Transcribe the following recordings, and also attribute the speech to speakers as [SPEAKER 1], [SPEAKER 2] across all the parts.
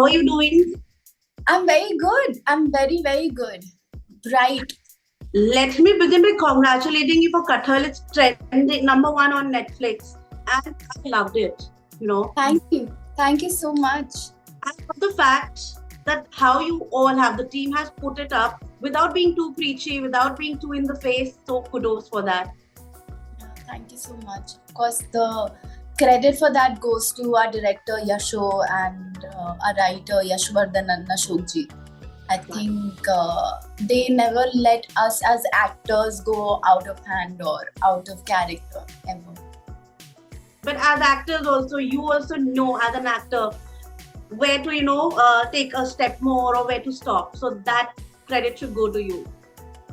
[SPEAKER 1] are you doing?
[SPEAKER 2] I'm very good. I'm very, very good. Bright.
[SPEAKER 1] Let me begin by congratulating you for Kathal. It's trending #1 on Netflix, and I loved it. You know,
[SPEAKER 2] Thank you. Thank you so much.
[SPEAKER 1] I love the fact that how you all have the team has put it up without being too preachy, without being too in the face. So kudos for that.
[SPEAKER 2] Yeah, thank you so much. Of course, the credit for that goes to our director Yasho and our writer Yashwardhan and Ashokji. I think they never let us as actors go out of hand or out of character ever.
[SPEAKER 1] But as actors also, you also know as an actor where to take a step more or where to stop. So that credit should go to you.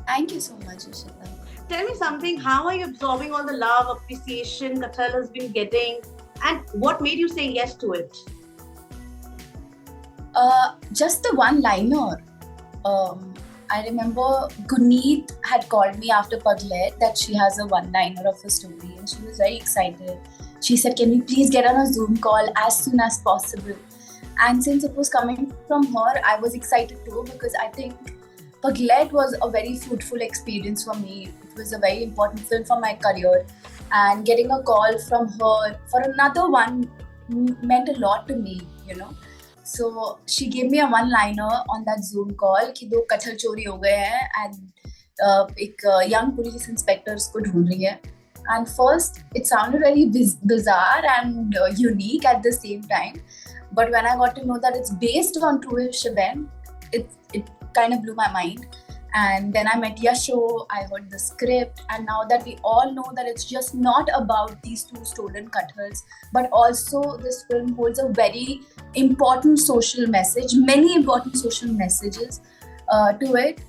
[SPEAKER 2] Thank you so much, Ishita.
[SPEAKER 1] Tell me something. How are you absorbing all the love, appreciation Kathal has been getting, and what made you say yes to it?
[SPEAKER 2] Just the one-liner. I remember Guneet had called me after Paglet that she has a one-liner of a story, and she was very excited. She said, "Can we please get on a Zoom call as soon as possible?" And since it was coming from her, I was excited too, because I think Paglet was a very fruitful experience for me. It was a very important film for my career, and getting a call from her for another one meant a lot to me, you know. So she gave me a one-liner on that Zoom call कि दो कटहल चोरी हो गए हैं and एक young police inspector उसको ढूंढ रही है. And first, it sounded very bizarre and unique at the same time. But when I got to know that it's based on true-ish event, it kind of blew my mind. And then I met Yasho, I heard the script, and now that we all know that it's just not about these two stolen kathals, but also this film holds a very important social message, many important social messages to it.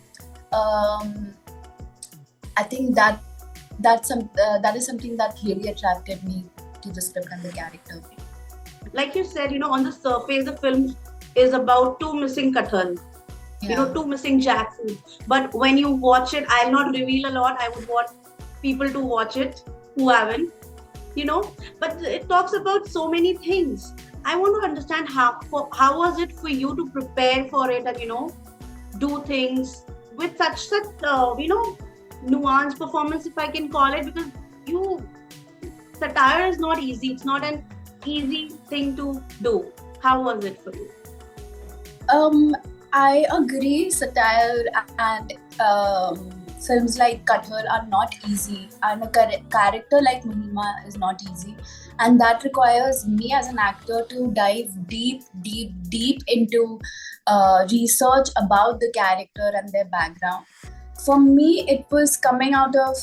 [SPEAKER 2] I think that is something that really attracted me to the script and the character.
[SPEAKER 1] Like you said, on the surface, the film is about two missing kathal.
[SPEAKER 2] Yeah.
[SPEAKER 1] Two missing jackfruit. But when you watch it, I'll not reveal a lot. I would want people to watch it who haven't, But it talks about so many things. I want to understand how was it for you to prepare for it and do things with such nuanced performance, if I can call it, because satire is not easy. It's not an easy thing to do. How was it for you?
[SPEAKER 2] I agree, satire and films like Kathal are not easy, and a character like Mahima is not easy, and that requires me as an actor to dive deep into research about the character and their background. For me, it was coming out of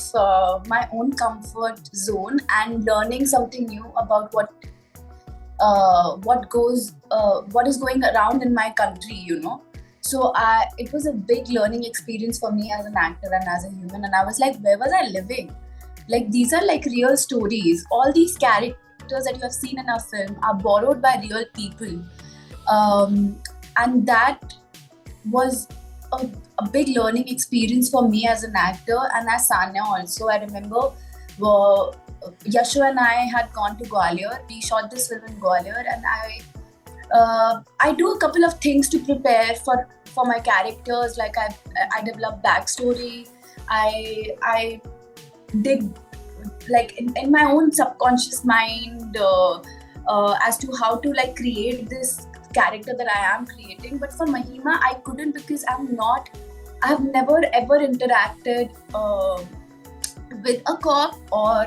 [SPEAKER 2] my own comfort zone and learning something new about what is going around in my country, So it was a big learning experience for me as an actor and as a human. And I was like, where was I living? Like, these are like real stories. All these characters that you have seen in our film are borrowed by real people. And that was a big learning experience for me as an actor and as Sanya also. I remember Yasho and I had gone to Gwalior. We shot this film in Gwalior, and I do a couple of things to prepare for my characters. Like I develop backstory. I dig like in my own subconscious mind as to how to like create this character that I am creating. But for Mahima, I couldn't, because I have never ever interacted with a cop or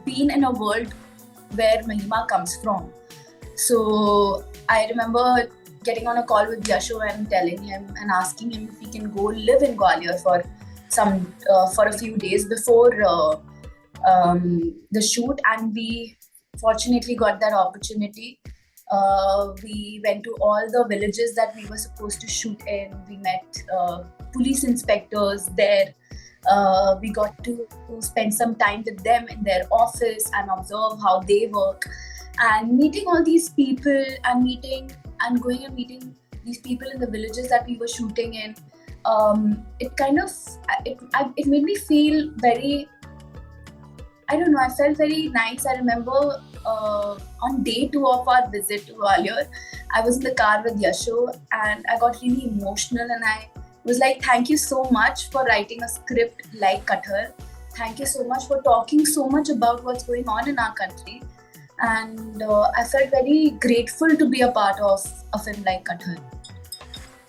[SPEAKER 2] been in a world where Mahima comes from. So I remember getting on a call with Yasho and telling him and asking him if he can go live in Gwalior for a few days before the shoot, and we fortunately got that opportunity. We went to all the villages that we were supposed to shoot in. We met police inspectors there. We got to spend some time with them in their office and observe how they work. And meeting all these people and going and meeting these people in the villages that we were shooting in, it made me feel very, I don't know, I felt very nice. I remember on day 2 of our visit to Gwalior, I was in the car with Yasho and I got really emotional and I was like, thank you so much for writing a script like Kathal. Thank you so much for talking so much about what's going on in our country. And I felt very grateful to be a part of a film like Kathal.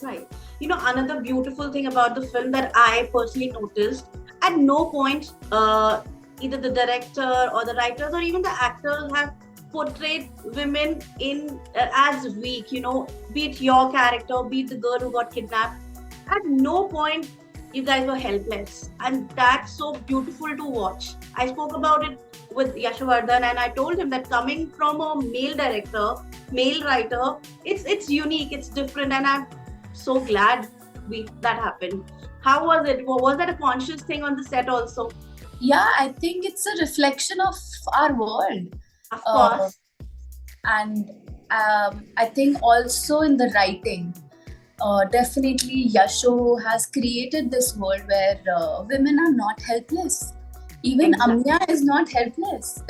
[SPEAKER 1] Right. You know, another beautiful thing about the film that I personally noticed, at no point either the director or the writers or even the actors have portrayed women in as weak, you know, be it your character, be it the girl who got kidnapped. At no point you guys were helpless, and that's so beautiful to watch. I spoke about it with Yashovardhan and I told him that coming from a male director, male writer, it's unique, it's different, and I'm so glad that happened. How was it? Was that a conscious thing on the set also?
[SPEAKER 2] Yeah, I think it's a reflection of our world.
[SPEAKER 1] Of course.
[SPEAKER 2] And I think also in the writing, definitely Yasho has created this world where women are not helpless. Even Amya is not helpless.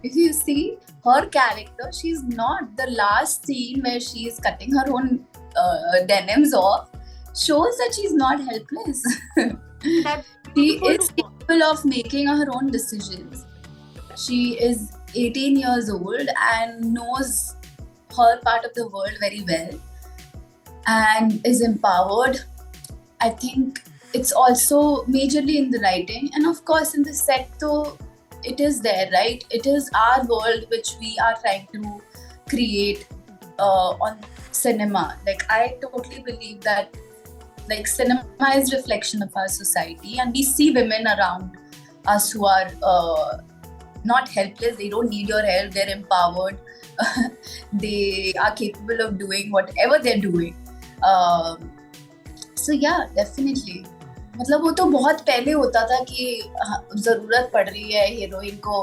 [SPEAKER 2] If you see her character, she's not. The last scene where she is cutting her own denims off shows that she's not helpless. She is capable of making her own decisions. She is 18 years old and knows her part of the world very well and is empowered. I think it's also majorly in the writing, and of course in the set though it is there, right? It is our world which we are trying to create on cinema. Like, I totally believe that like cinema is reflection of our society, and we see women around us who are not helpless. They don't need your help. They're empowered. They are capable of doing whatever they're doing. So yeah, definitely. मतलब वो तो बहुत पहले होता था कि जरूरत पड़ रही है हीरोइन को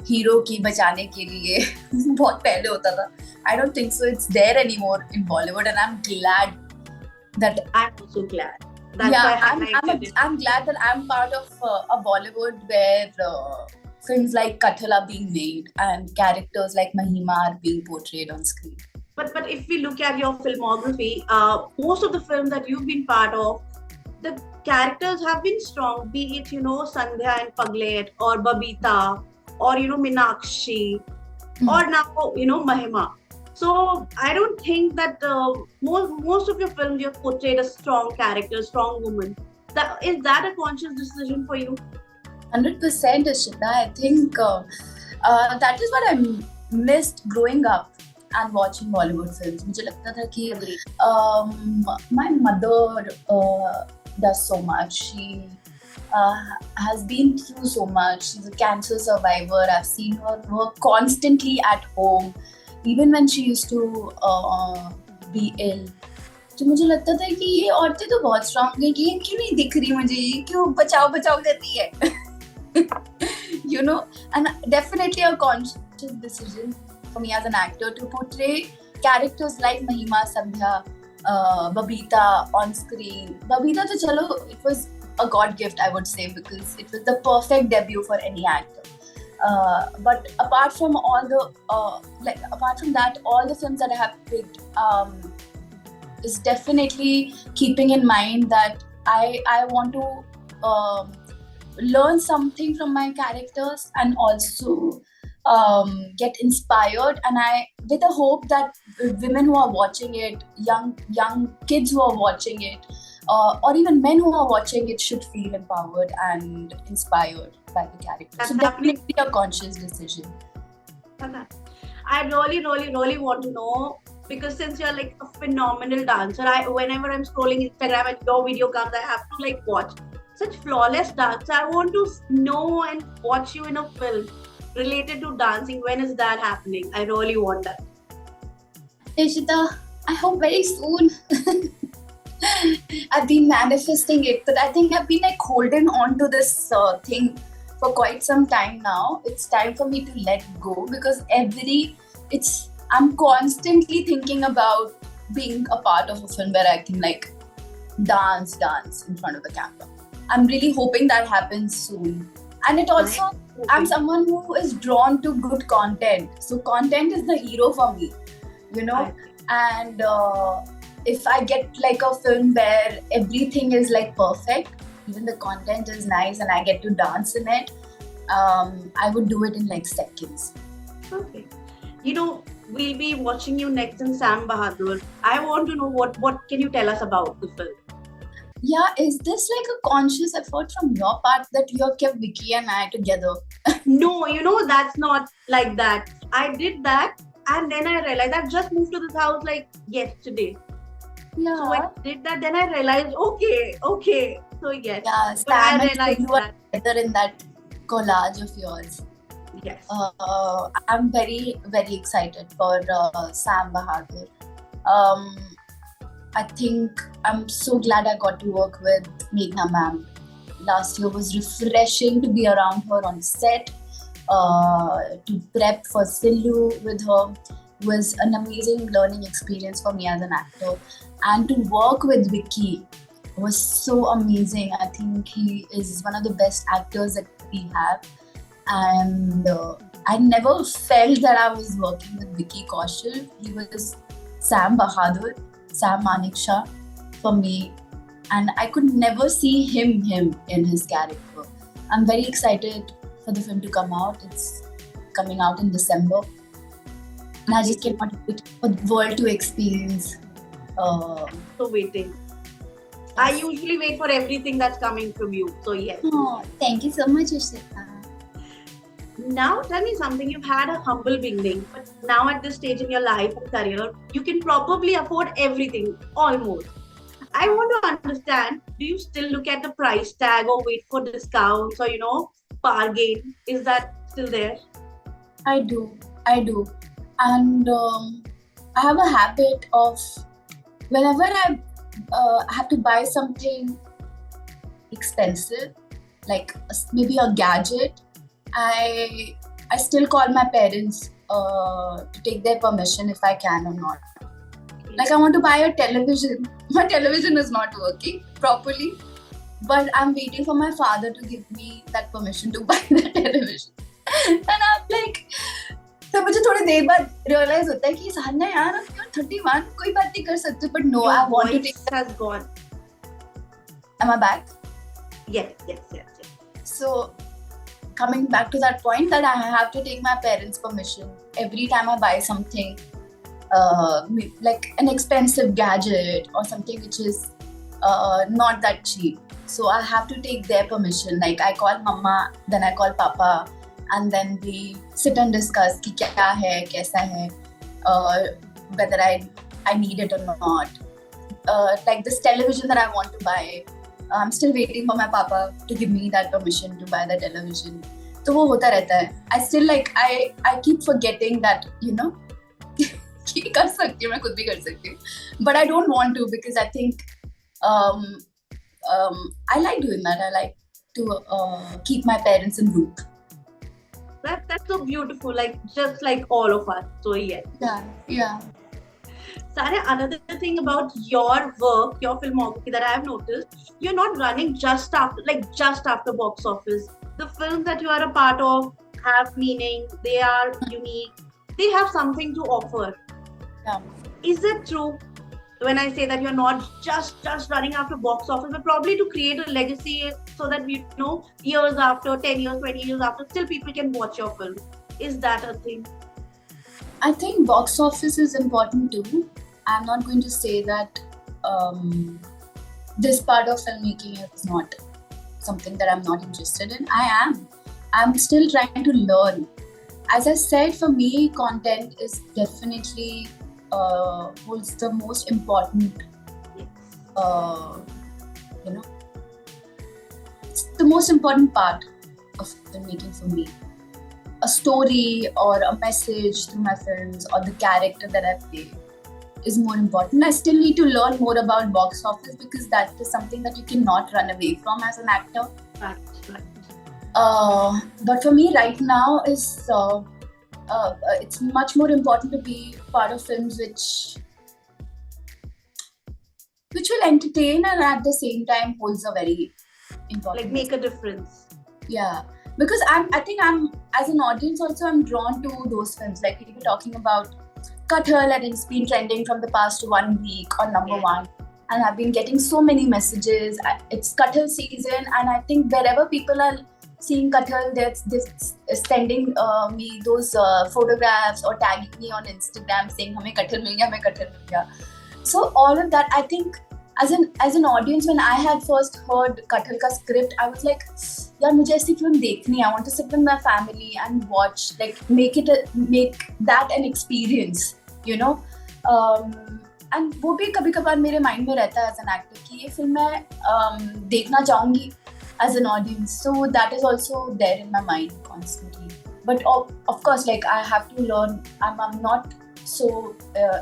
[SPEAKER 2] हीरो की बचाने के लिए. बहुत पहले होता था. I don't think so it's there anymore in Bollywood, and I'm glad that
[SPEAKER 1] I'm also glad. That's why
[SPEAKER 2] I'm glad that I'm part of a Bollywood where films like Kathal are being made and characters like Mahima are being portrayed on screen.
[SPEAKER 1] But if we look at your filmography, most of the films that you've been part of, the characters have been strong, be it, you know, Sandhya and Paglet, or Babita, or, you know, Minakshi, or now, you know, Mahima. So I don't think that most of your films you've portrayed a strong character, strong woman. Is that a conscious decision for you?
[SPEAKER 2] 100% Ashita. I think that is what I missed growing up and watching Bollywood films. मुझे लगता था कि my mother does so much. She has been through so much. She's a cancer survivor. I've seen her work constantly at home, even when she used to be ill. तो मुझे लगता था कि ये औरतें तो बहुत स्ट्रांग हैं कि ये क्यों नहीं दिख रही मुझे, ये क्यों बचाओ बचाओ करती है. You know, and definitely a conscious decision for me as an actor to portray characters like Mahima, Sandhya, Babita on screen. Babita to chalo, it was a God gift, I would say, because it was the perfect debut for any actor. But apart from all the apart from that, all the films that I have picked is definitely keeping in mind that I want to learn something from my characters and also get inspired, and I with the hope that women who are watching it, young kids who are watching it, or even men who are watching it should feel empowered and inspired by the character. So definitely a conscious decision.
[SPEAKER 1] I really want to know, because since you're like a phenomenal dancer, whenever I'm scrolling Instagram and your video comes, I have to like watch such flawless dance. I want to know and watch you in a film related to dancing. When is that happening? I really want that.
[SPEAKER 2] Ishita, I hope very soon. I've been manifesting it, but I think I've been like holding on to this thing for quite some time now. It's time for me to let go, because I'm constantly thinking about being a part of a film where I can like dance in front of the camera. I'm really hoping that happens soon. And it also,
[SPEAKER 1] Right?
[SPEAKER 2] I'm someone who is drawn to good content. So content is the hero for me, you know.
[SPEAKER 1] Right.
[SPEAKER 2] And if I get like a film where everything is like perfect, even the content is nice and I get to dance in it, I would do it in like seconds.
[SPEAKER 1] Okay. You know, we'll be watching you next in Sam Bahadur. I want to know what can you tell us about the film?
[SPEAKER 2] Yeah, is this like a conscious effort from your part that you have kept Vicky and I together?
[SPEAKER 1] No, you know, that's not like that. I did that and then I realized I've just moved to this house like yesterday. So when
[SPEAKER 2] Yeah.
[SPEAKER 1] I did that, then I realized, okay. So yes.
[SPEAKER 2] Yeah,
[SPEAKER 1] But I
[SPEAKER 2] Sam and
[SPEAKER 1] realized
[SPEAKER 2] you are
[SPEAKER 1] that.
[SPEAKER 2] together in that collage of yours.
[SPEAKER 1] Yes.
[SPEAKER 2] I'm very, very excited for Sam Bahadur. Um, I think I'm so glad I got to work with Meghna ma'am. Last year was refreshing to be around her on set, to prep for Sillu with her was an amazing learning experience for me as an actor. And to work with Vicky was so amazing. I think he is one of the best actors that we have. And I never felt that I was working with Vicky Kaushal. He was Sam Bahadur, Sam Manekshaw for me, and I could never see him in his character. I'm very excited for the film to come out. It's coming out in December, and I just cannot wait for the world to experience.
[SPEAKER 1] So waiting. I usually wait for everything that's coming from you. So yes.
[SPEAKER 2] Oh, thank you so much, Ishita.
[SPEAKER 1] Now tell me something. You've had a humble beginning, but now at this stage in your life and career, you can probably afford everything almost. I want to understand, do you still look at the price tag or wait for discounts or, bargain? Is that still there?
[SPEAKER 2] I do. And I have a habit of whenever I have to buy something expensive, like maybe a gadget, I still call my parents to take their permission if I can or not. Like I want to buy a television. My television is not working properly, but I'm waiting for my father to give me that permission to buy the television. And I'm like, तो मुझे थोड़ी देर बाद realize होता है कि सान्या यार अब you're 31 कोई बात नहीं कर सकते, but no, I want to take.
[SPEAKER 1] Has gone.
[SPEAKER 2] Am I back?
[SPEAKER 1] Yes.
[SPEAKER 2] So coming back to that point that I have to take my parents' permission every time I buy something, like an expensive gadget or something which is not that cheap. So I have to take their permission. Like I call mama, then I call papa, and then we sit and discuss कि क्या है, कैसा है, whether I need it or not. Like this television that I want to buy, I'm still waiting for my papa to give me that permission to buy the television. तो वो होता रहता है. I still like I keep forgetting that, कि कर सकती हूँ, मैं खुद भी कर सकती हूँ. But I don't want to because I think I like doing that. I like to keep my parents in loop.
[SPEAKER 1] That's so beautiful, like just like all of us. So yes.
[SPEAKER 2] Yeah.
[SPEAKER 1] Sanya, another thing about your work, your filmography that I have noticed, you're not running just after box office. The films that you are a part of have meaning, they are unique, they have something to offer.
[SPEAKER 2] Yeah.
[SPEAKER 1] Is it true when I say that you're not just running after box office, but probably to create a legacy so that years after, 10 years, 20 years after, still people can watch your film? Is that a thing?
[SPEAKER 2] I think box office is important too. I'm not going to say that this part of filmmaking is not something that I'm not interested in. I'm still trying to learn. As I said, for me, content is definitely holds the most important, it's the most important part of filmmaking for me. A story or a message through my films or the character that I play is more important. I still need to learn more about box office because that is something that you cannot run away from as an actor.
[SPEAKER 1] Right.
[SPEAKER 2] But for me right now is it's much more important to be part of films which will entertain and at the same time holds a very important
[SPEAKER 1] Like make a difference.
[SPEAKER 2] Yeah. because I think I'm, as an audience also, I'm drawn to those films. Like we were talking about Kathal, and it's been trending from the past 1 week on number one. And I've been getting so many messages. It's Kathal season, and I think wherever people are seeing Kathal, they're sending me those photographs or tagging me on Instagram saying, "Hame Kathal mil gaya, hame Kathal mil gaya." So all of that, I think, as an audience, when I had first heard Kathal ka script, I was like, यार मुझे ऐसी film देखनी है. I want to sit with my family and watch, like make that an experience, you know. And वो भी कभी कभार मेरे माइंड में रहता है एज एन एक्टर कि ये फिल्म मैं देखना चाहूंगी as an audience. So that is also there in my mind constantly. But of course, like I have to learn. I'm not so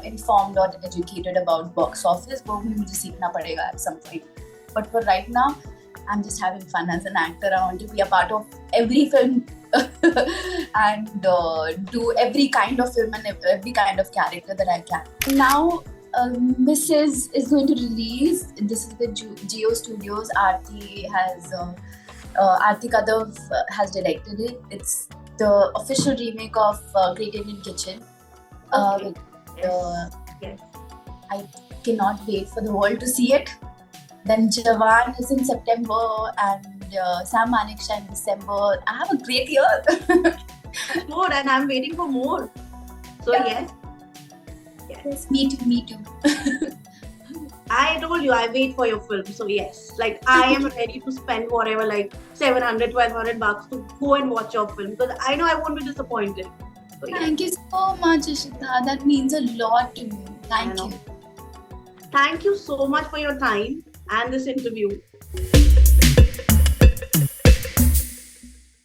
[SPEAKER 2] informed or educated about box office. वो भी मुझे सीखना पड़ेगा at some point. But for right now, I'm just having fun as an actor. I want to be a part of every film and do every kind of film and every kind of character that I can. Now, Mrs. is going to release. This is with Geo Studios. Aarti Kadav has directed it. It's the official remake of Great Indian Kitchen.
[SPEAKER 1] Okay. Yes.
[SPEAKER 2] I cannot wait for the world to see it. Then Jawan is in September, and Sam Manekshaw in December. I have a great year.
[SPEAKER 1] More, and I'm waiting for more. So yes.
[SPEAKER 2] Yes, me too.
[SPEAKER 1] I told you I wait for your film. So yes, like I am ready to spend whatever, like $700-$1,200 to go and watch your film, because I know I won't be disappointed. So, yes.
[SPEAKER 2] Thank you so much, Ishita. That means a lot to me. Thank you.
[SPEAKER 1] Thank you so much for your time and this interview.